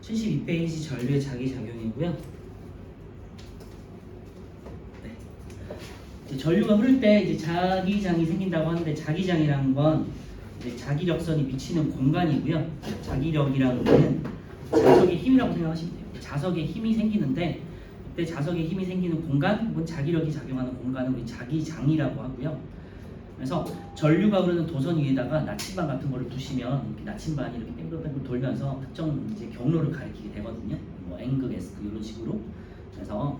72페이지 전류의 자기작용이고요. 네. 이제 전류가 흐를 때 이제 자기장이 생긴다고 하는데, 자기장이라는 건 이제 자기력선이 미치는 공간이고요. 자기력이라는 거는 자석의 힘이라고 생각하시면 돼요. 자석에 힘이 생기는데, 그때 자석에 힘이 생기는 공간 혹은 자기력이 작용하는 공간은 우리 자기장이라고 하고요. 그래서 전류가 흐르는 도선 위에다가 나침반 같은 거를 두시면 이렇게 나침반이 이렇게 뺑글뺑글 돌면서 특정 이제 경로를 가리키게 되거든요. 뭐 N극, S극 이런 식으로. 그래서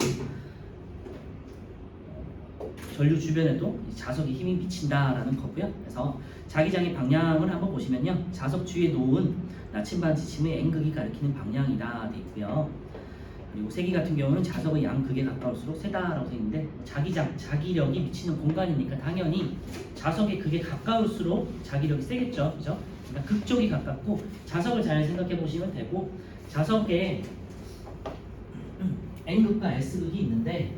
전류 주변에도 자석이 힘이 미친다라는 거고요. 그래서 자기장의 방향을 한번 보시면요, 자석 주위에 놓은 나침반 지침의 N극이 가리키는 방향이다 돼 있고요. 그리고 세기 같은 경우는 자석의 양극에 가까울수록 세다라고 되어 있는데, 자기장, 자기력이 미치는 공간이니까 당연히 자석의 극에 가까울수록 자기력이 세겠죠, 그죠? 그러니까 극 쪽이 가깝고, 자석을 잘 생각해 보시면 되고, 자석에 N극과 S극이 있는데,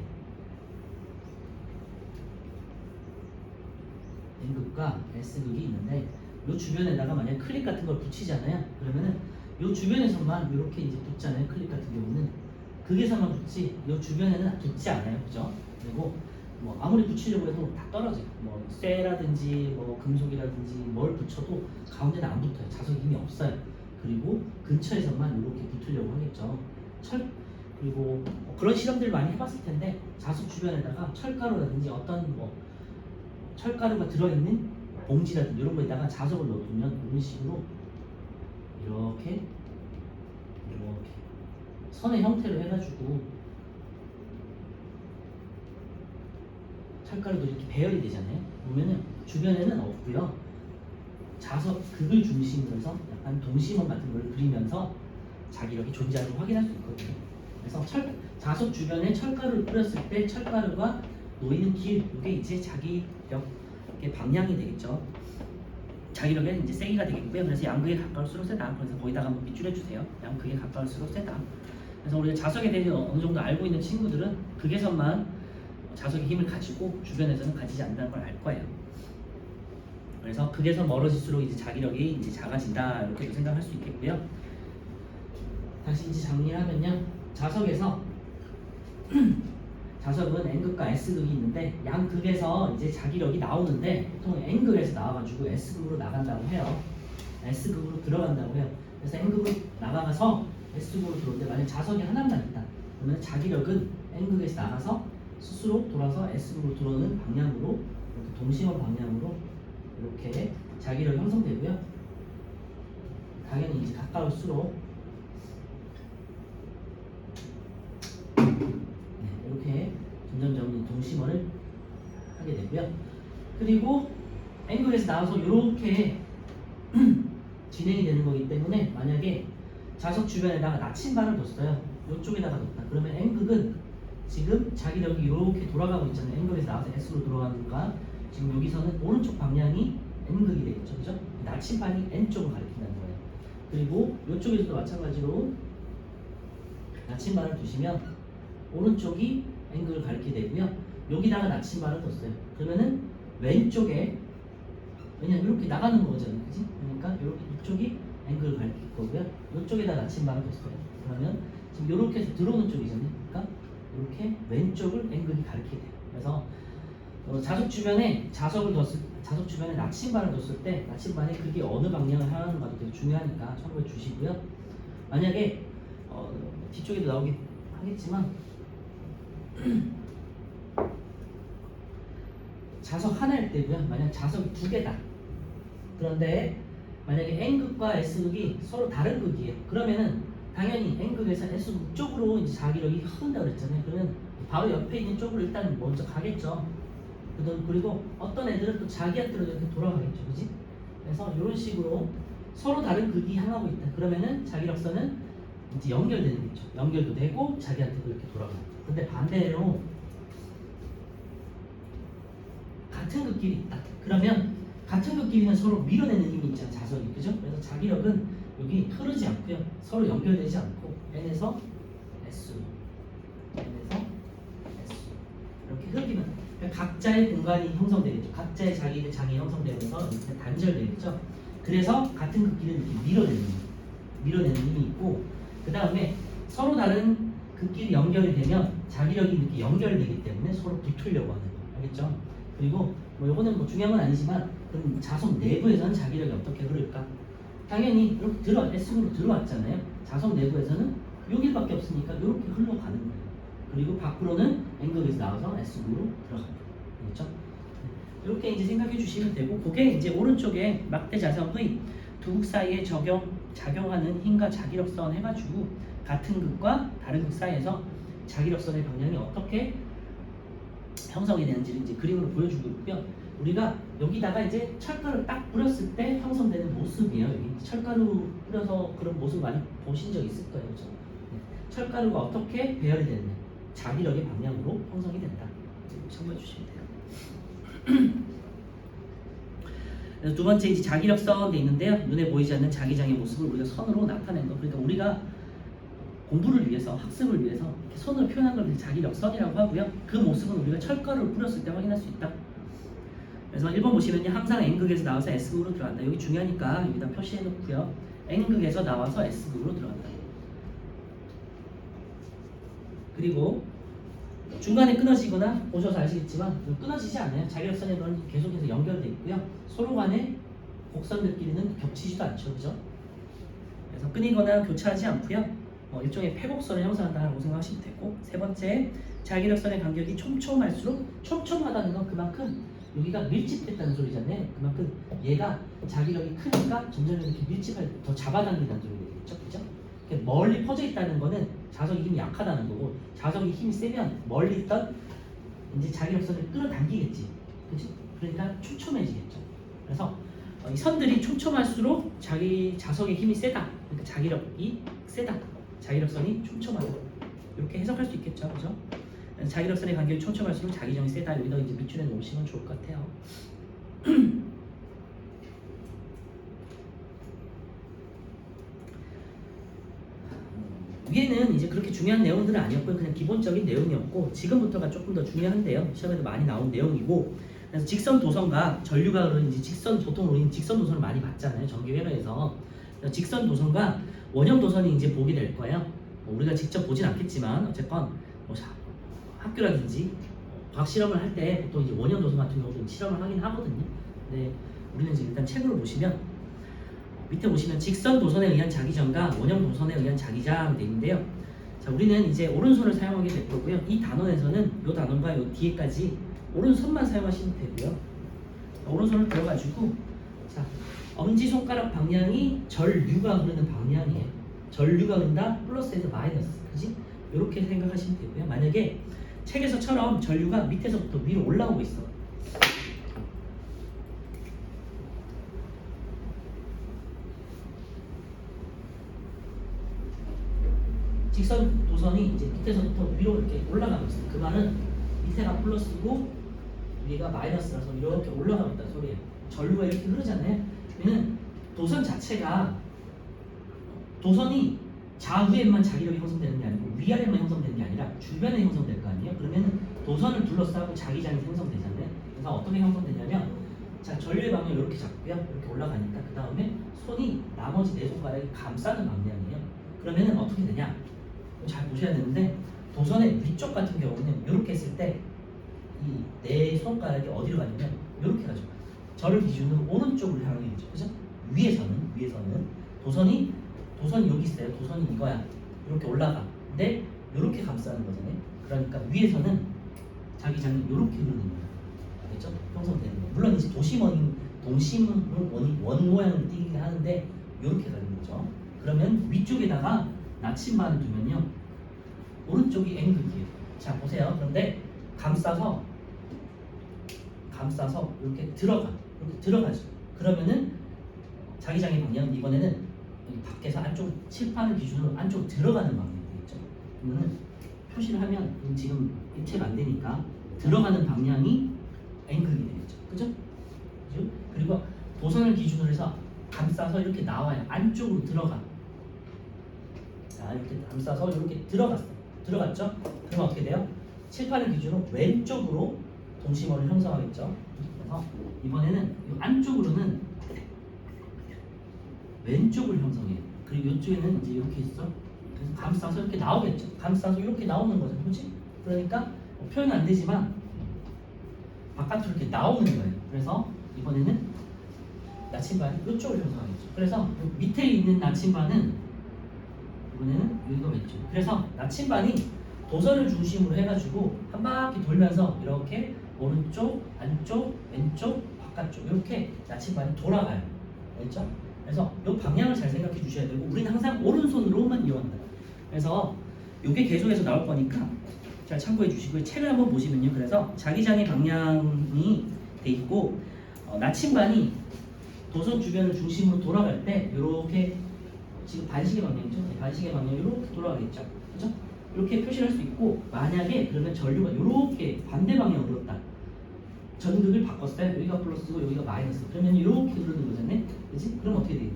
N극과 S극이 있는데, 이 주변에다가 만약 클립 같은 걸 붙이잖아요. 그러면은 이 주변에서만 이렇게 이제 붙잖아요. 클립 같은 경우는 극에서만 붙지, 이 주변에는 붙지 않아요, 그죠? 그리고 뭐 아무리 붙이려고 해도 다 떨어져요. 뭐 쇠라든지 뭐 금속이라든지 뭘 붙여도 가운데는 안 붙어요. 자석 힘이 없어요. 그리고 근처에서만 이렇게 붙으려고 하겠죠. 그리고 뭐 그런 실험들 많이 해봤을 텐데, 자석 주변에다가 철가루라든지 어떤 뭐 철가루가 들어있는 봉지라든지 이런 거에다가 자석을 넣어두면 이런 식으로 이렇게 선의 형태로 해가지고 철가루도 이렇게 배열이 되잖아요. 보면은 주변에는 없고요. 자석 극을 중심으로 해서 약간 동심원 같은 걸 그리면서 자기력이 존재하는 걸 확인할 수 있거든요. 그래서 자석 주변에 철가루를 뿌렸을 때 철가루가 놓이는 길, 이게 이제 자기력의 방향이 되겠죠. 자기력에 이제 세기가 되겠고요. 그래서 양극에 가까울수록 세다. 그래서 거기다가 한번 밑줄해 주세요. 양극에 가까울수록 세다. 그래서 우리가 자석에 대해서 어느 정도 알고 있는 친구들은 극에서만 자석의 힘을 가지고 주변에서는 가지지 않는다는 걸 알 거예요. 그래서 극에서 멀어질수록 이제 자기력이 이제 작아진다, 이렇게도 생각할 수 있겠고요. 다시 이제 정리하면요, 자석에서 자석은 N극과 S극이 있는데, 양극에서 이제 자기력이 나오는데 보통 N극에서 나와가지고 S극으로 나간다고 해요. S극으로 들어간다고 해요. 그래서 N극으로 나가서 S극으로 들어올 때 만약 자석이 하나만 있다, 그러면 자기력은 N극에서 나가서 스스로 돌아서 S극으로 들어오는 방향으로, 이렇게 동심원 방향으로 이렇게 자기력이 형성되고요. 당연히 이제 가까울수록 이렇게 점점점 동심원을 하게 되고요. 그리고 N극에서 나와서 이렇게 진행이 되는 거기 때문에, 만약에 자석 주변에다가 나침반을 뒀어요. 이쪽에다가 뒀다. 그러면 N극은 지금 자기력이 이렇게 돌아가고 있잖아요. N극에서 나와서 S로 돌아가니까 지금 여기서는 오른쪽 방향이 N극이 되겠죠, 그죠? 나침반이 N쪽을 가리킨다는 거예요. 그리고 이쪽에서도 마찬가지로 나침반을 두시면 오른쪽이 N극을 가리키게 되고요. 여기다가 나침반을 뒀어요. 그러면은 왼쪽에, 왜냐면 이렇게 나가는 거잖아요, 그지? 그러니까 이쪽이 N극을 가리킬 거고요. 이쪽에다 나침반을 뒀어요. 그러면 지금 이렇게 해서 들어오는 쪽이잖아요. 그러니까 이렇게 왼쪽을 N극이 가리키게 돼요. 그래서 자석 주변에 자석 주변에 나침반을 뒀을 때 나침반이 그게 어느 방향을 향하는가도 되게 중요하니까 참고해 주시고요. 만약에 뒤쪽에도 나오긴 하겠지만 자석 하나일 때고요. 만약 자석이 두 개다. 그런데 만약에 N극과 S극이 서로 다른 극이에요. 그러면은 당연히 N극에서 S극 쪽으로 이제 자기력이 흐른다고 그랬잖아요. 그러면 바로 옆에 있는 쪽으로 일단 먼저 가겠죠. 그리고 어떤 애들은 또 자기한테로 이렇게 돌아가겠죠, 그지? 그래서 이런 식으로 서로 다른 극이 향하고 있다. 그러면은 자기력선은 이제 연결되는 거죠. 연결도 되고 자기한테도 이렇게 돌아가요. 근데 반대로 같은 극끼리 있다. 그러면 같은 극끼리는 서로 밀어내는 힘이 있잖아요, 자석이, 그죠? 그래서 자기력은 여기 흐르지 않고요, 서로 연결되지 않고 N에서 S, N에서 S 이렇게 흐르기만. 각자의 공간이 형성되겠죠. 각자의 자기의 장이 형성되면서 이렇게 단절되겠죠. 그래서 같은 극끼리는 이렇게 밀어내는 힘이 있고, 그 다음에 서로 다른 극끼리 연결이 되면 자기력이 이렇게 연결되기 때문에 서로 붙으려고 하는 거예요. 알겠죠? 그리고 뭐 이거는 뭐 중요한 건 아니지만 그럼 자석 내부에서는 자기력이 어떻게 흐를까? 당연히 이렇게 S으로 들어왔잖아요. 자석 내부에서는 요 길밖에 없으니까 이렇게 흘러가는 거예요. 그리고 밖으로는 N극에서 나와서 S극으로 들어갑니다. 알겠죠? 이렇게 이제 생각해 주시면 되고, 그게 이제 오른쪽에 막대 자석의 두 극 사이에 작용하는 힘과 자기력선 해가지고 같은 극과 다른 극 사이에서 자기력선의 방향이 어떻게 형성이 되는지를 이제 그림으로 보여주고 있고요. 우리가 여기다가 이제 철가루 딱 뿌렸을 때 형성되는 모습이에요. 여기 철가루 뿌려서 그런 모습 많이 보신 적 있을 거예요. 그렇죠? 철가루가 어떻게 배열이 되느냐, 자기력의 방향으로 형성이 된다. 참고해 주시면 돼요. 그래서 두 번째 이제 자기력선 돼 있는데요. 눈에 보이지 않는 자기장의 모습을 우리가 선으로 나타낸 거. 그러니까 우리가 공부를 위해서, 학습을 위해서 이렇게 선으로 표현한 걸 자기력선이라고 하고요. 그 모습은 우리가 철가루를 뿌렸을 때 확인할 수 있다. 그래서 1번 보시면요, 항상 N극에서 나와서 S극으로 들어간다. 여기 중요하니까 여기다 표시해 놓고요. N극에서 나와서 S극으로 들어간다. 그리고 중간에 끊어지거나 보셔서 아시겠지만 끊어지지 않아요. 자기력선에는 계속해서 연결되어 있고요. 서로 간에 곡선들끼리는 겹치지도 않죠. 그죠? 그래서 끊이거나 교차하지 않고요. 일종의 패곡선을 형성한다고 생각하시면 되고, 세 번째, 자기력선의 간격이 촘촘할수록, 촘촘하다는 건 그만큼 여기가 밀집됐다는 소리잖아요. 그만큼 얘가 자기력이 크니까 점점 이렇게 더 잡아당긴다는 소리가 되겠죠. 그죠? 멀리 퍼져 있다는 거는 자석이 힘이 약하다는 거고, 자석이 힘이 세면 멀리 있던 이제 자기력선을 끌어당기겠지. 그치? 그러니까 촘촘해지겠죠. 그래서 이 선들이 촘촘할수록 자석의 힘이 세다. 그러니까 자기력이 세다. 자기력선이 촘촘하다. 이렇게 해석할 수 있겠죠. 그죠? 자기력선의 간격이 촘촘할수록 자기정이 세다. 여기다 이제 밑줄에 놓으시면 좋을 것 같아요. 위에는 이제 그렇게 중요한 내용들은 아니었고요. 그냥 기본적인 내용이었고, 지금부터가 조금 더 중요한데요. 시험에도 많이 나온 내용이고, 그래서 직선 도선과 전류가 흐르는 이제 보통 우리는 직선 도선을 많이 봤잖아요. 전기 회로에서. 직선 도선과 원형 도선이 이제 보게 될 거예요. 우리가 직접 보진 않겠지만 어쨌건 학교라든지 과학 실험을 할 때 보통 이제 원형 도선 같은 경우도 실험을 하긴 하거든요. 근데 우리는 이제 일단 책으로 보시면 밑에 보시면 직선 도선에 의한 자기전과 원형 도선에 의한 자기장 돼 있는데요. 자, 우리는 이제 오른손을 사용하게 될 거고요. 이 단원에서는 이 단원과 이 뒤에까지 오른손만 사용하시면 되고요. 오른손을 들어가지고, 자, 엄지손가락 방향이 전류가 흐르는 방향이에요. 전류가 흐른다 플러스에서 마이너스, 그지? 이렇게 생각하시면 되고요. 만약에 책에서처럼 전류가 밑에서부터 위로 올라오고 있어. 직선 도선이 이제 밑에서부터 위로 이렇게 올라가고 있어요. 그 말은 밑에가 플러스고 위가 마이너스라서 이렇게 올라가고 있다는 소리예요. 전류가 이렇게 흐르잖아요. 그러면 도선 자체가, 도선이 좌우에만 자기력이 형성되는 게 아니고 위아래만 형성되는 게 아니라 주변에 형성될 거 아니에요. 그러면 도선을 둘러싸고 자기장이 생성되잖아요. 그래서 어떻게 형성되냐면, 자, 전류의 방향을 이렇게 잡고요. 이렇게 올라가니까 그 다음에 손이 나머지 네 손가락이 감싸는 방향이에요. 그러면은 어떻게 되냐? 잘 보셔야 되는데, 도선의 위쪽 같은 경우는 이렇게 했을 때 이 네 손가락이 어디로 가냐면 이렇게 가죠. 저를 기준으로 오른쪽으로 향하게 되죠. 그죠? 위에서는 도선이 여기 있어요. 도선이 이거야. 이렇게 올라가. 근데 이렇게 감싸는 거잖아요. 그러니까 위에서는 자기장이 이렇게 흐르는 거예요. 알겠죠? 형성되는 거예요. 물론 이제 원 모양을 띄게 하는데 이렇게 가는 거죠. 그러면 위쪽에다가 나침반을 두면요, 오른쪽이 N극이에요. 자, 보세요. 그런데 감싸서 이렇게 들어가죠. 그러면은 자기장의 방향은 이번에는 밖에서 안쪽, 칠판을 기준으로 안쪽 들어가는 방향이 되겠죠. 그러면 표시를 하면 지금 입체가 안 되니까 들어가는 방향이 N극이 되겠죠. 그죠? 그리고 도선을 기준으로 해서 감싸서 이렇게 나와요. 안쪽으로 들어가. 자, 이렇게 감싸서 이렇게 들어갔죠? 그럼 어떻게 돼요? 칠판을 기준으로 왼쪽으로 동심원을 형성하겠죠. 그래서 이번에는 이 안쪽으로는 왼쪽을 형성해요. 그리고 이쪽에는 이제 이렇게 있어. 그래서 감싸서 이렇게 나오겠죠. 감싸서 이렇게 나오는 거죠. 그렇지? 그러니까 표현은 안 되지만 바깥으로 이렇게 나오는 거예요. 그래서 이번에는 나침반이 이쪽을 형성하겠죠. 그래서 밑에 있는 나침반은 이번에는 여기가 왼쪽. 그래서 나침반이 도선을 중심으로 해가지고 한 바퀴 돌면서 이렇게 오른쪽, 안쪽, 왼쪽, 바깥쪽 이렇게 나침반이 돌아가요. 알죠? 그래서 이 방향을 잘 생각해 주셔야 되고 우리는 항상 오른손으로만 이용한다. 그래서 이게 계속해서 나올 거니까 잘 참고해 주시고요. 책을 한번 보시면요. 그래서 자기장의 방향이 돼 있고 나침반이 도선 주변을 중심으로 돌아갈 때 이렇게 지금 반시계 방향이죠. 반시계 방향 이렇게 돌아가겠죠. 그죠? 이렇게 표시를 할 수 있고 만약에 그러면 전류가 이렇게 반대 방향으로 흘렀다. 전극을 바꿨어요. 여기가 플러스고 여기가 마이너스. 그러면 이렇게 흐르는 거잖아요. 그렇지? 그럼 어떻게 돼요?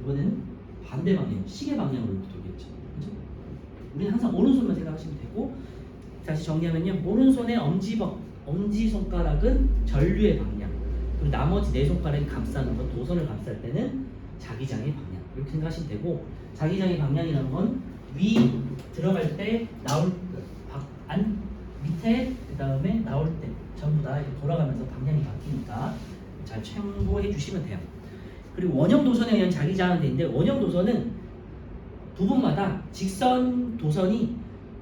이번에는 반대 방향, 시계 방향으로 이렇게 돌겠죠. 그죠? 우리는 항상 오른손만 생각하시면 되고 다시 정리하면요. 오른손의 엄지손가락은 전류의 방향. 그리고 나머지 네 손가락이 감싸는 것, 도선을 감쌀 때는 자기장의 방향. 이렇게 생각하시면 되고 자기장의 방향이라는 건 위 들어갈 때 나올 안 밑에 그 다음에 나올 때 전부 다 이렇게 돌아가면서 방향이 바뀌니까 잘 참고해 주시면 돼요. 그리고 원형 도선에 의한 자기장은 되는데 원형 도선은 부분마다 직선 도선이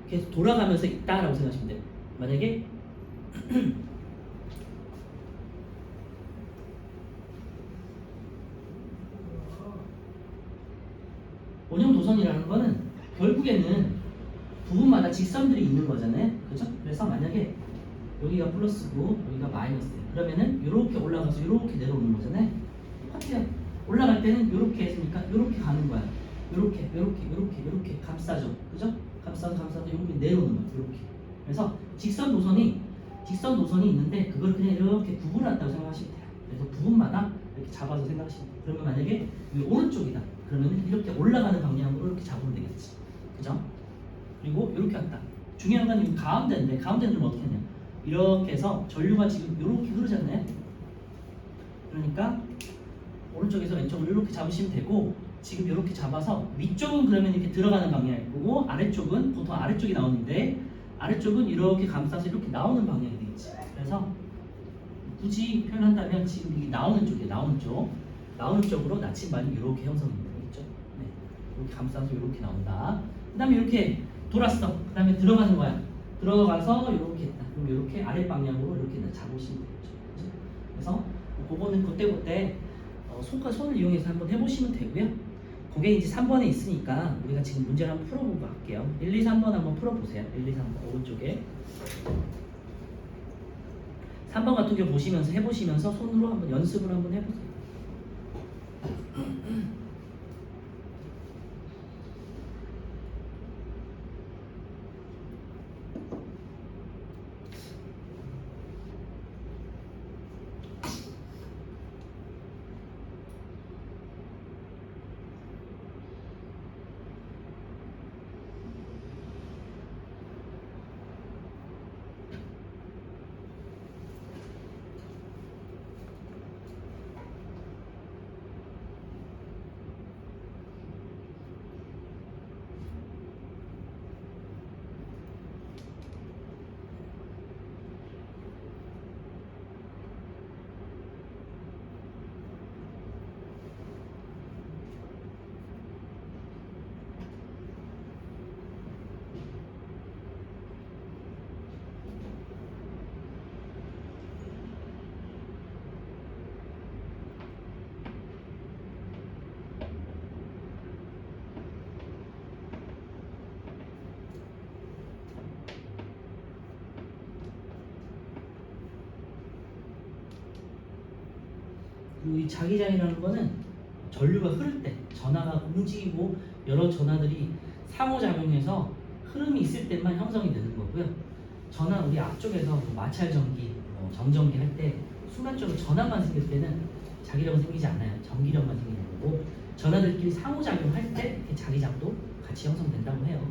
계속 돌아가면서 있다라고 생각하시면 돼요. 만약에 원형 도선이라는 거는 결국에는 부분마다 직선들이 있는 거잖아요. 그죠? 그래서 만약에 여기가 플러스고 여기가 마이너스예요. 그러면은 이렇게 올라가서 이렇게 내려오는 거잖아요. 똑같아요. 올라갈 때는 이렇게 했으니까 이렇게 가는 거야. 이렇게 감싸죠. 그죠? 감싸서 이렇게 내려오는 거야. 이렇게. 그래서 직선 도선이 있는데 그걸 그냥 이렇게 구분한다고 생각하시면 돼요. 그래서 부분마다 이렇게 잡아서 생각하시면 돼요. 그러면 만약에 여기 오른쪽이다. 그러면 이렇게 올라가는 방향으로 이렇게 잡으면 되겠지. 그죠? 그리고 이렇게 한다. 중요한 건 이 가운데인데 가운데는 좀 어떻게 하냐? 이렇게 해서 전류가 지금 이렇게 흐르잖아요. 그러니까 오른쪽에서 왼쪽으로 이렇게 잡으시면 되고 지금 이렇게 잡아서 위쪽은 그러면 이렇게 들어가는 방향일 거고 아래쪽은 보통 아래쪽이 나오는데 아래쪽은 이렇게 감싸서 이렇게 나오는 방향이 되겠지. 그래서 굳이 표현한다면 지금 이게 나오는 쪽이에요. 나오는 쪽으로 나침반이 이렇게 형성이 되겠죠. 네. 이렇게 감싸서 이렇게 나온다. 그 다음에 이렇게 돌았어. 그 다음에 들어가는 거야. 들어가서 이렇게 했다. 그럼 이렇게 아래 방향으로 이렇게 잡으시면 되겠죠. 그렇죠? 그래서 그거는 그때 손을 이용해서 한번 해보시면 되고요. 그게 이제 3번에 있으니까 우리가 지금 문제를 한번 풀어보고 할게요. 1, 2, 3번 한번 풀어보세요. 1, 2, 3번 오른쪽에 3번 같은 경우 보시면서 해보시면서 손으로 한번 연습을 한번 해보세요. 그리고 이 자기장이라는 거는 전류가 흐를 때 전하가 움직이고 여러 전하들이 상호작용해서 흐름이 있을 때만 형성이 되는 거고요. 전하 우리 앞쪽에서 뭐 마찰 전기, 정전기 할 때 순간적으로 전하만 생길 때는 자기력은 생기지 않아요. 전기력만 생기는 거고 전하들끼리 상호작용할 때 이렇게 자기장도 같이 형성된다고 해요.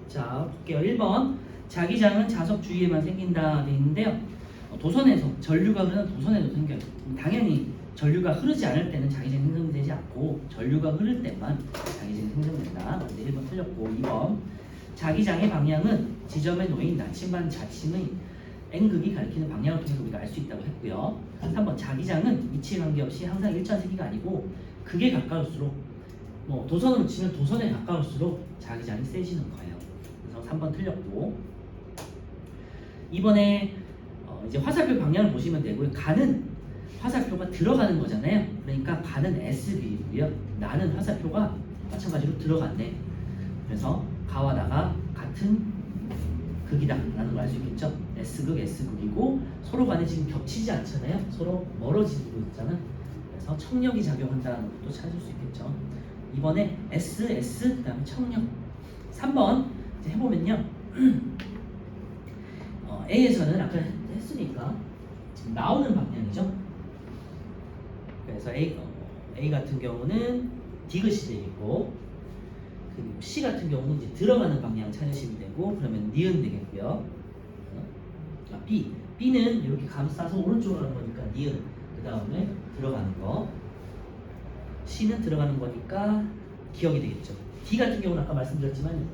자 볼게요. 1번 자기장은 자석 주위에만 생긴다 돼 있는데요. 도선에서 전류가 흐르는 도선에도 생겨요. 당연히 전류가 흐르지 않을 때는 자기장이 생성되지 않고 전류가 흐를 때만 자기장이 생성된다. 근데 1번 틀렸고 2번 자기장의 방향은 지점에 놓인 나침반 자침의 N극이 가리키는 방향을 통해서 우리가 알 수 있다고 했고요. 3번 자기장은 위치에 관계없이 항상 일정세기가 아니고 극에 가까울수록 뭐 도선으로 치면 도선에 가까울수록 자기장이 세지는 거예요. 그래서 3번 틀렸고 이번에 이제 화살표 방향을 보시면 되고요. 가는 화살표가 들어가는 거잖아요. 그러니까 가는 SB이고요. 나는 화살표가 마찬가지로 들어갔네. 그래서 가와 나가 같은 극이다 라는 걸 알 수 있겠죠. S극, S극이고 서로 간에 지금 겹치지 않잖아요. 서로 멀어지고 있잖아. 그래서 청력이 작용한다는 것도 찾을 수 있겠죠. 이번에 S, S, 그 다음에 청력. 3번 이제 해보면요. A에서는 아까 했으니까 지금 나오는 방향이죠. 그래서 A 같은 경우는 디귿이 되겠고, 그리고 C 같은 경우는 이제 들어가는 방향 찾으시면 되고, 그러면 니은 되겠고요. B는 이렇게 감싸서 오른쪽으로 가는 거니까 니은, 그 다음에 들어가는 거. C는 들어가는 거니까 기억이 되겠죠. D 같은 경우는 아까 말씀드렸지만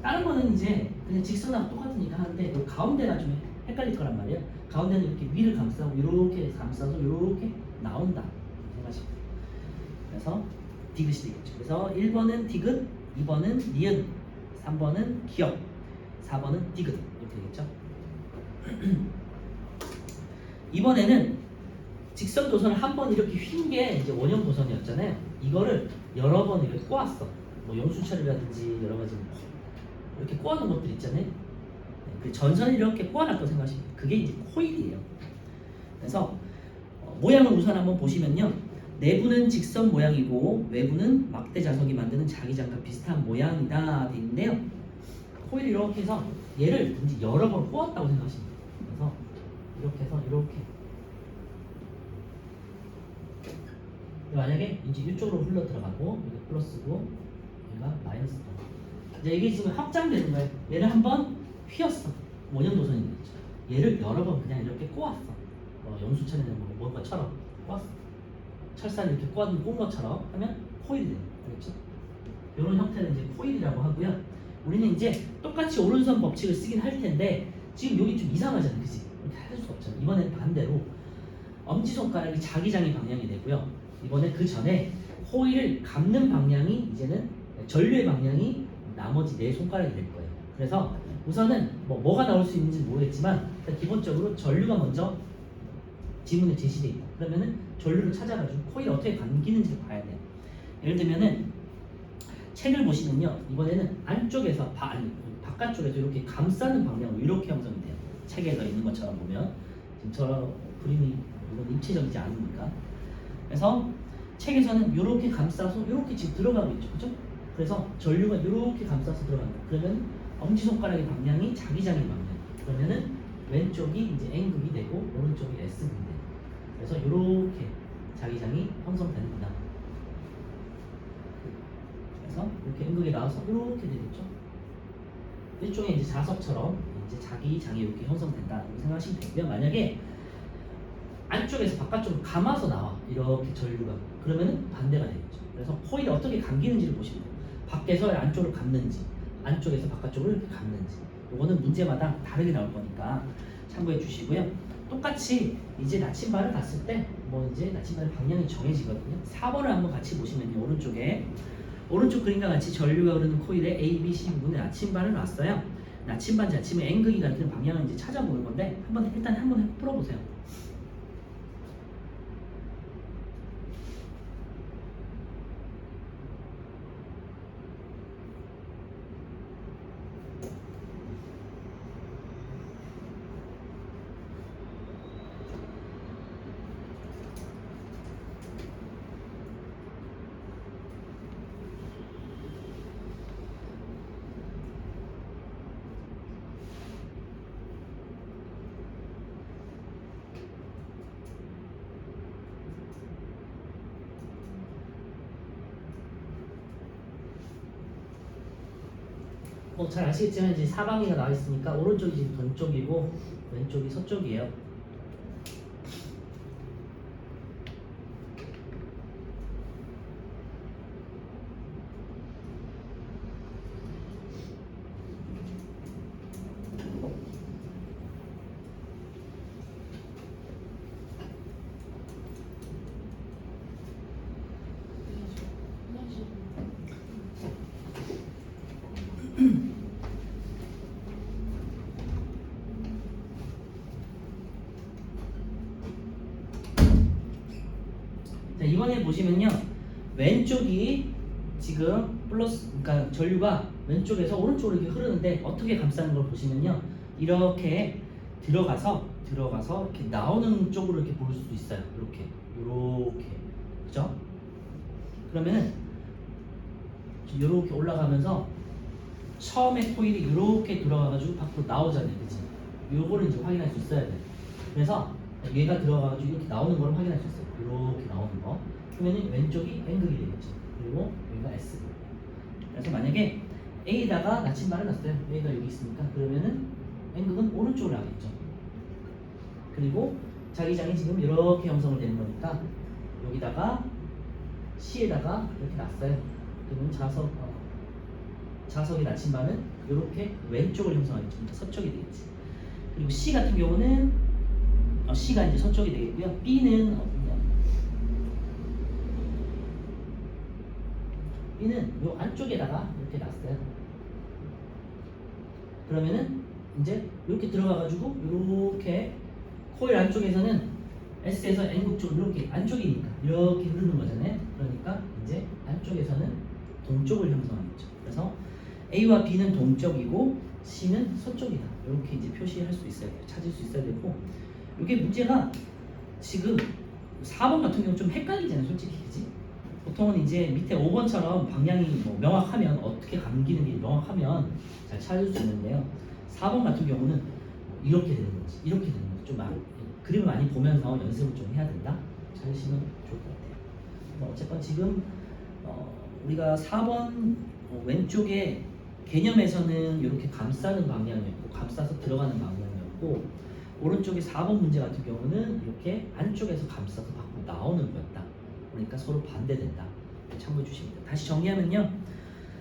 다른 거는 이제 그냥 직선하고 똑같으니까 하는데 그 가운데가 좀 헷갈릴 거란 말이에요. 가운데는 이렇게 위를 감싸고 이렇게 감싸서 이렇게 나온다 생각하시면 돼요. 그래서 디귿이 되겠죠. 그래서 1번은 디귿, 2번은 니은, 3번은 기역, 4번은 디귿 이렇게 되겠죠. 이번에는 직선 도선을 한 번 이렇게 휜 게 이제 원형 도선이었잖아요. 이거를 여러 번 이렇게 꼬았어. 뭐 영수철이라든지 여러 가지 이렇게 꼬아놓은 것들 있잖아요. 그 전선을 이렇게 꼬아놨다고 생각하시면 돼요. 그게 이제 코일이에요. 그래서 모양을 우선 한번 보시면요. 내부는 직선 모양이고 외부는 막대 자석이 만드는 자기장과 비슷한 모양이다 돼 있는데요. 코일이 이렇게 해서 얘를 이제 여러 번 꼬았다고 생각하시면 돼요. 그래서 이렇게 해서 이렇게 만약에 이제 이쪽으로 흘러 들어가고 이게 플러스고 얘가 마이너스다. 이제 이게 지금 확장되는 거예요. 얘를 한번 휘었어. 원형 도선이 되겠죠. 얘를 여러 번 그냥 이렇게 꼬았어. 영수철이나 뭐 것처럼 꼬았어. 철사를 이렇게 꼰 것처럼 하면 코일이 돼요. 알겠죠? 이런 형태는 이제 코일이라고 하고요. 우리는 이제 똑같이 오른손 법칙을 쓰긴 할 텐데 지금 여기 좀 이상하잖아요. 그치? 이렇게 할 수 없잖아요. 이번엔 반대로 엄지손가락이 자기장의 방향이 되고요. 이번에 그 전에 코일을 감는 방향이 이제는 전류의 방향이 나머지 네 손가락이 될 거예요. 그래서 우선은 뭐가 나올 수 있는지 모르겠지만 일단 기본적으로 전류가 먼저 지문에 제시돼 있다. 그러면은 전류를 찾아가지고 코일을 어떻게 감기는지를 봐야 돼요. 예를 들면은 책을 보시면요. 이번에는 안쪽에서 바깥쪽에서 이렇게 감싸는 방향으로 이렇게 형성이 돼요. 책에서 있는 것처럼 보면 지금 저 그림이 물론 입체적이지 않으니까. 그래서 책에서는 이렇게 감싸서 이렇게 지금 들어가고 있죠. 그죠? 그래서 전류가 이렇게 감싸서 들어간다. 그러면 엄지손가락의 방향이 자기장의 방향. 그러면은 왼쪽이 이제 N극이 되고 오른쪽이 S극이 돼요. 그래서 이렇게 자기장이 형성되는구나. 그래서 이렇게 N극이 나와서 이렇게 되겠죠. 일종의 이제 자석처럼 이제 자기장이 이렇게 형성된다. 이렇게 생각하시면 되고요. 만약에 안쪽에서 바깥쪽으로 감아서 나와 이렇게 전류가 그러면은 반대가 되겠죠. 그래서 코일이 어떻게 감기는지를 보시면 돼요. 밖에서 안쪽으로 감는지 안쪽에서 바깥쪽으로 이렇게 감는지 이거는 문제마다 다르게 나올 거니까 참고해 주시고요. 똑같이 이제 나침반을 갔을 때 뭐 이제 나침반의 방향이 정해지거든요. 4번을 한번 같이 보시면요. 오른쪽에 오른쪽 그림과 같이 전류가 흐르는 코일에 A, B, C 부분에 나침반을 놨어요. 나침반 자침의 N극이 같은 방향을 이제 찾아보는 건데 일단 한번 풀어보세요. 잘 아시겠지만 이제 사방이가 나와 있으니까 오른쪽이 지금 동쪽이고 왼쪽이 서쪽이에요. 자, 이번에 보시면요, 왼쪽이 지금 플러스, 그러니까 전류가 왼쪽에서 오른쪽으로 이렇게 흐르는데 어떻게 감싸는 걸 보시면요, 이렇게 들어가서 이렇게 나오는 쪽으로 이렇게 볼 수도 있어요. 이렇게, 그죠? 그러면은 이렇게 올라가면서 처음에 코일이 이렇게 들어가가지고 밖으로 나오잖아요, 그치? 요거를 이제 확인할 수 있어야 돼. 그래서 얘가 들어가가지고 이렇게 나오는 걸 확인할 수 있어요. 이렇게 나오는 거. 그러면은 왼쪽이 N극이 되겠죠. 그리고 여기가 S. 그래서 만약에 A에다가 나침반을 놨어요. A가 여기 있으니까 그러면은 N극은 오른쪽으로 가겠죠. 그리고 자기장이 지금 이렇게 형성을 되는 거니까 여기다가 C에다가 이렇게 놨어요. 그러면 자석의 나침반은 이렇게 왼쪽을 형성하겠죠. 그러니까 서쪽이 되겠지. 그리고 C 같은 경우는 C가 이제 서쪽이 되겠고요. B는 어디냐? B는 이 안쪽에다가 이렇게 놨어요. 그러면은 이제 이렇게 들어가가지고 이렇게 코일 안쪽에서는 S에서 N극 쪽으로 이렇게 안쪽이니까 이렇게 흐르는 거잖아요. 그러니까 이제 안쪽에서는 동쪽을 형성하겠죠. 그래서 A와 B는 동쪽이고 C는 서쪽이다. 이렇게 이제 표시할 수 있어야 돼요. 찾을 수 있어야 되고, 이게 문제가 지금 4번 같은 경우 좀 헷갈리잖아요, 솔직히. 그지? 보통은 이제 밑에 5번처럼 방향이 뭐 명확하면, 어떻게 감기는 게 명확하면 잘 찾을 수 있는데요, 4번 같은 경우는 이렇게 되는 거지. 이렇게 되는 거지. 좀 그림을 많이 보면서 연습을 좀 해야 된다. 찾으시면 좋을 것 같아요. 어쨌건 지금 우리가 4번 왼쪽에 개념에서는 이렇게 감싸는 방향이었고, 감싸서 들어가는 방향이었고, 오른쪽에 4번 문제 같은 경우는 이렇게 안쪽에서 감싸서 밖으로 나오는 거였다. 그러니까 서로 반대된다. 참고해 주시면 됩니다. 다시 정리하면요,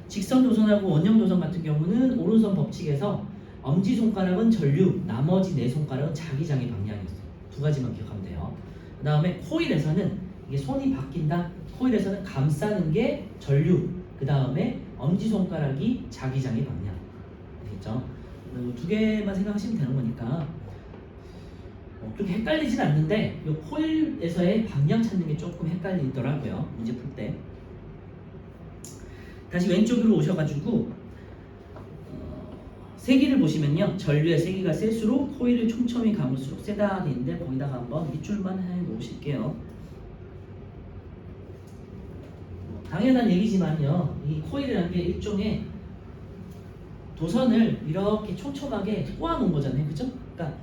직선 도선하고 원형 도선 같은 경우는 오른손 법칙에서 엄지손가락은 전류, 나머지 네 손가락은 자기장의 방향이었어요. 두 가지만 기억하면 돼요. 그 다음에 코일에서는 이게 손이 바뀐다. 코일에서는 감싸는 게 전류, 그 다음에 엄지손가락이 자기장의 방향. 알겠죠? 두 개만 생각하시면 되는 거니까 그렇게 헷갈리진 않는데, 이 코일에서의 방향 찾는 게 조금 헷갈리더라고요, 문제 풀 때. 다시 왼쪽으로 오셔가지고 세기를 보시면요, 전류의 세기가 셀수록 코일을 촘촘히 감을수록 세다 돼 있는데, 거기다가 한번 밑줄만 해 놓으실게요. 당연한 얘기지만요, 이 코일이라는 게 일종의 도선을 이렇게 촘촘하게 꼬아놓은 거잖아요, 그죠? 그러니까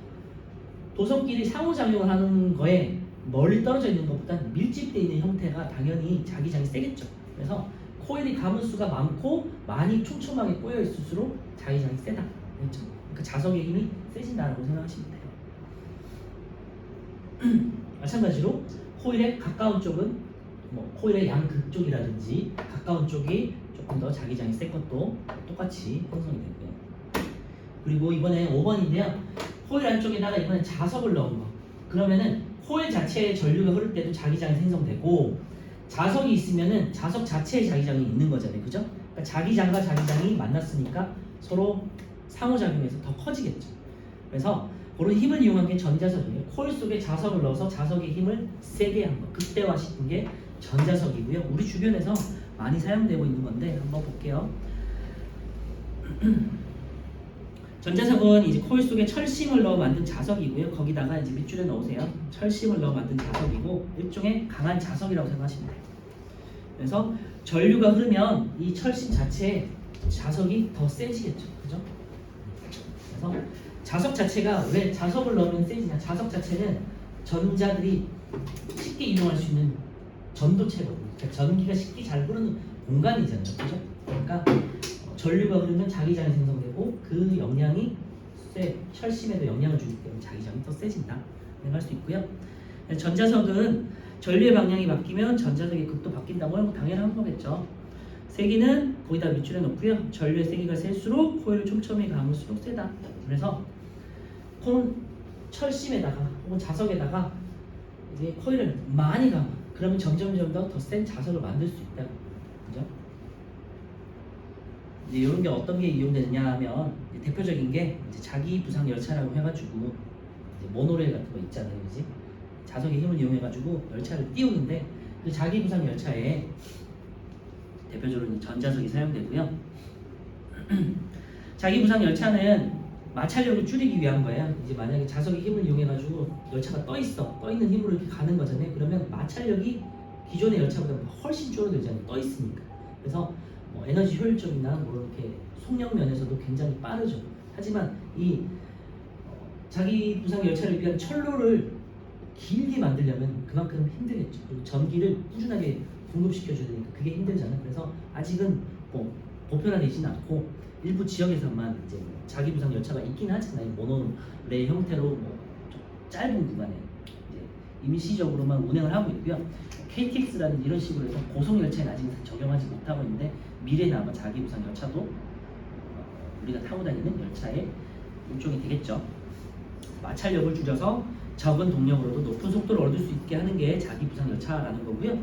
도선끼리 상호작용을 하는 거에 멀리 떨어져 있는 것보다 밀집되어 있는 형태가 당연히 자기장이 세겠죠. 그래서 코일이 감을수가 많고 많이 촘촘하게 꼬여 있을수록 자기장이 세다. 그렇죠? 그러니까 자석의 힘이 세진다라고 생각하시면 돼요. 마찬가지로 코일의 가까운 쪽은 코일의 양극쪽이라든지 가까운 쪽이 조금 더 자기장이 센 것도 똑같이 형성이 되고요. 그리고 이번에 5번인데요. 코일 안쪽에다가 이번에 자석을 넣은 거. 그러면은 코일 자체에 전류가 흐를 때도 자기장이 생성되고, 자석이 있으면은 자석 자체에 자기장이 있는 거잖아요, 그죠? 그러니까 자기장과 자기장이 만났으니까 서로 상호작용해서 더 커지겠죠. 그래서 그런 힘을 이용한 게 전자석이에요. 코일 속에 자석을 넣어서 자석의 힘을 세게 한 거, 극대화시킨 게 전자석이고요. 우리 주변에서 많이 사용되고 있는 건데 한번 볼게요. 전자석은 이제 코일 속에 철심을 넣어 만든 자석이고요. 거기다가 이제 밑줄에 넣으세요. 철심을 넣어 만든 자석이고, 일종의 강한 자석이라고 생각하시면 돼요. 그래서 전류가 흐르면 이 철심 자체에 자석이 더 세지겠죠, 그죠? 그래서 자석 자체가 왜 자석을 넣으면 세지냐? 자석 자체는 전자들이 쉽게 이동할 수 있는 전도체거든요. 그러니까 전기가 쉽게 잘 흐르는 공간이잖아요, 그죠? 그러니까 전류가 흐르면 자기장이 생성되고, 그 영향이 철심에도 영향을 주기 때문에 자기장이 더 세진다 생각할 수 있고요. 전자석은 전류의 방향이 바뀌면 전자석의 극도 바뀐다고 당연한 거겠죠. 세기는 거기다 밑줄에 놓고요. 전류의 세기가 셀수록 코일을 촘촘히 감을수록 세다. 그래서 철심에다가 혹은 자석에다가 이제 코일을 많이 감아. 그러면 점점 더 센 자석을 만들 수 있다. 그죠? 이제 이런 게 어떤 게 이용되느냐 하면, 대표적인 게 이제 자기 부상 열차라고 해가지고 이제 모노레일 같은 거 있잖아요, 그지? 자석의 힘을 이용해가지고 열차를 띄우는데, 그 자기부상 열차에 대표적으로 이제 전자석이 사용되고요. 자기부상 열차는 마찰력을 줄이기 위한 거예요. 이제 만약에 자석의 힘을 이용해가지고 열차가 떠 있는 힘으로 이렇게 가는 거잖아요. 그러면 마찰력이 기존의 열차보다 훨씬 줄어들잖아요. 떠 있으니까. 그래서 뭐 에너지 효율적이나 뭐 이렇게 속력 면에서도 굉장히 빠르죠. 하지만 이 자기 부상 열차를 위한 철로를 길게 만들려면 그만큼 힘들겠죠. 그리고 전기를 꾸준하게 공급시켜줘야 되니까 그게 힘들잖아요. 그래서 아직은 뭐 보편화되지는 않고 일부 지역에서만 이제 뭐 자기 부상 열차가 있긴 하잖아요. 모노레일 형태로 뭐좀 짧은 구간에 이제 임시적으로만 운행을 하고 있고요. KTX라는 이런 식으로 해서 고속 열차에 아직 적용하지 못하고 있는데 미래는 아마 자기 부상 열차도 우리가 타고 다니는 열차의 일종이 되겠죠. 마찰력을 줄여서 적은 동력으로도 높은 속도를 얻을 수 있게 하는 게 자기 부상 열차라는 거고요.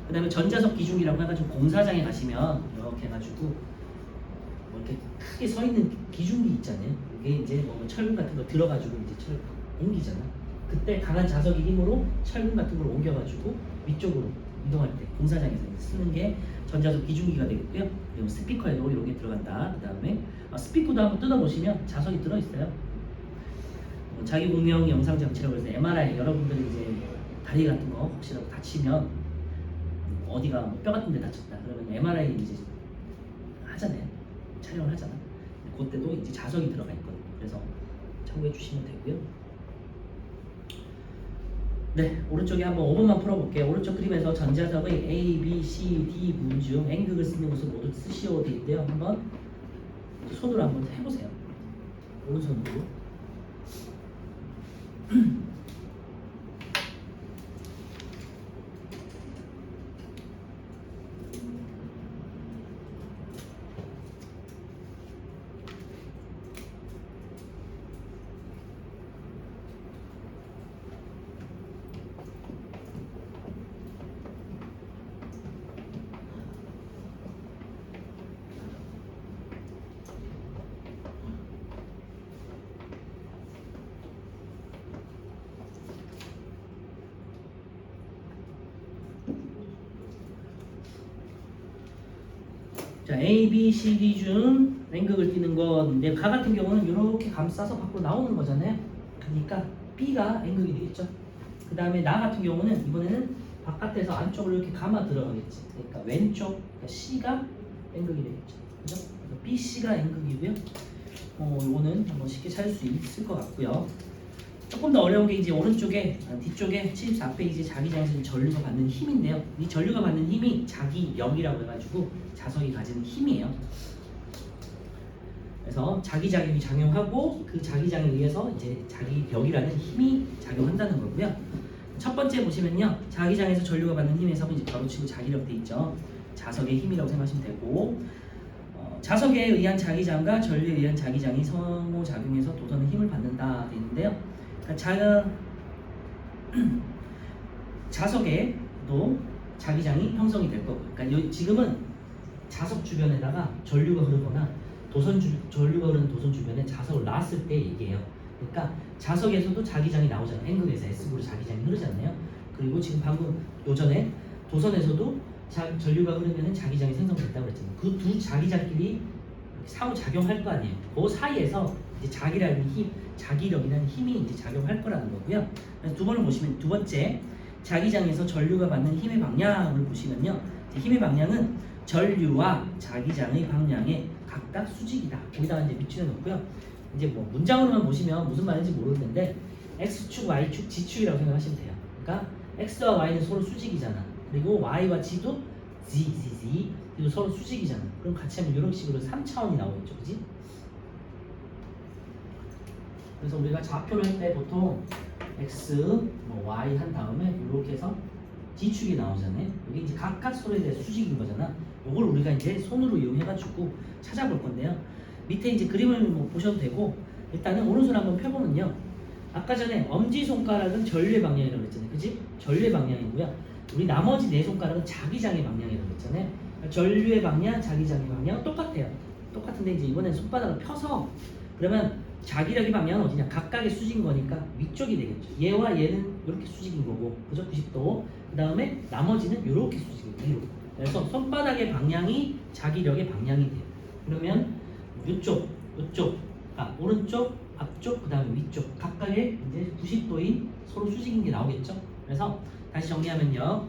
그 다음에 전자석 기중기라고 해가지고 공사장에 가시면 이렇게 해가지고 뭐 이렇게 크게 서 있는 기중기 있잖아요. 이게 이제 뭐 철근 같은 거 들어가지고 이제 철 옮기잖아. 그때 강한 자석의 힘으로 철근 같은 걸 옮겨가지고 위쪽으로 이동할 때 공사장에서 쓰는 게 전자석 기중기가 되겠고요. 그리고 스피커에도 이런 게 들어간다. 그 다음에 스피커도 한번 뜯어보시면 자석이 들어있어요. 자기 공명 영상 장치라고 해서 MRI 여러분들이 이제 다리 같은 거 혹시라도 다치면 어디가 뼈 같은 데 다쳤다 그러면 MRI 이제 하잖아요. 촬영을 하잖아. 그때도 이제 자석이 들어가 있거든요. 그래서 참고해 주시면 되고요. 네, 오른쪽에 한번 5번만 풀어볼게요. 오른쪽 그림에서 전자석의 A, B, C, D 문 중 N극을 쓰는 것을 모두 쓰시오 되어 있대요. 한번 손으로 한번 해보세요. 오른손으로. 자, A, B, C, D 중 N극을 띄는 건데 가 같은 경우는 이렇게 감싸서 밖으로 나오는 거잖아요. 그러니까 B가 N극이 되겠죠. 그 다음에 나 같은 경우는 이번에는 바깥에서 안쪽으로 이렇게 감아 들어가겠지. 그러니까 왼쪽 그러니까 C가 N극이 되겠죠. 그죠? 그래서 B, C가 N극이고요. 이거는 한번 쉽게 찾을 수 있을 것 같고요. 조금 더 어려운 게 이제 오른쪽에 뒤쪽에 74페이지 자기장에서 전류가 받는 힘인데요. 이 전류가 받는 힘이 자기력이라고 해가지고 자석이 가지는 힘이에요. 그래서 자기장이 작용하고 그 자기장에 의해서 이제 자기력이라는 힘이 작용한다는 거고요. 첫 번째 보시면요, 자기장에서 전류가 받는 힘에서 이제 바로 치고 자기력 돼 있죠. 자석의 힘이라고 생각하시면 되고, 자석에 의한 자기장과 전류에 의한 자기장이 상호작용해서 도선의 힘을 받는다 돼 있는데요. 자석에도 자기장이 형성이 될 거고, 그러니까 지금은 자석 주변에다가 전류가 흐르거나 전류가 흐르는 도선 주변에 자석을 놨을 때 얘기해요. 그러니까 자석에서도 자기장이 나오잖아요. N극에서 S극으로 자기장이 흐르잖아요. 그리고 지금 방금 요전에 도선에서도 전류가 흐르면 자기장이 생성됐다고 그랬잖아요. 그 두 자기장끼리 상호 작용할 거 아니에요. 그 사이에서 이제 자기력이라는 힘이 이제 작용할 거라는 거고요. 두 번을 보시면 두 번째 자기장에서 전류가 받는 힘의 방향을 보시면요, 힘의 방향은 전류와 자기장의 방향의 각각 수직이다. 거기다가 이제 밑줄에 놓고요. 이제 뭐 문장으로만 보시면 무슨 말인지 모르는데 x축, y축, z축이라고 생각하시면 돼요. 그러니까 x와 y는 서로 수직이잖아. 그리고 y와 g도 z 그리고 서로 수직이잖아. 그럼 같이 하면 이런 식으로 3차원이 나오겠죠, 그지? 그래서 우리가 좌표를 할 때 보통 x, y 한 다음에 이렇게 해서 D축이 나오잖아요. 여기 이제 각각 서로에 대해 수직인 거잖아. 이걸 우리가 이제 손으로 이용해가지고 찾아볼 건데요. 밑에 이제 그림을 뭐 보셔도 되고, 일단은 오른손 한번 펴보면요. 아까 전에 엄지손가락은 전류의 방향이라고 했잖아요. 그지? 전류의 방향이고요. 우리 나머지 네 손가락은 자기장의 방향이라고 했잖아요. 전류의 방향, 자기장의 방향 똑같아요. 똑같은데 이제 이번엔 손바닥을 펴서, 그러면 자기력의 방향은 어디냐? 각각의 수직인 거니까 위쪽이 되겠죠. 얘와 얘는 이렇게 수직인 거고, 그죠? 90도. 그 다음에 나머지는 이렇게 수직인 위로. 그래서 손바닥의 방향이 자기력의 방향이 돼요. 그러면 이쪽, 이쪽, 오른쪽, 앞쪽, 그 다음에 위쪽 각각의 이제 90도인 서로 수직인 게 나오겠죠. 그래서 다시 정리하면요.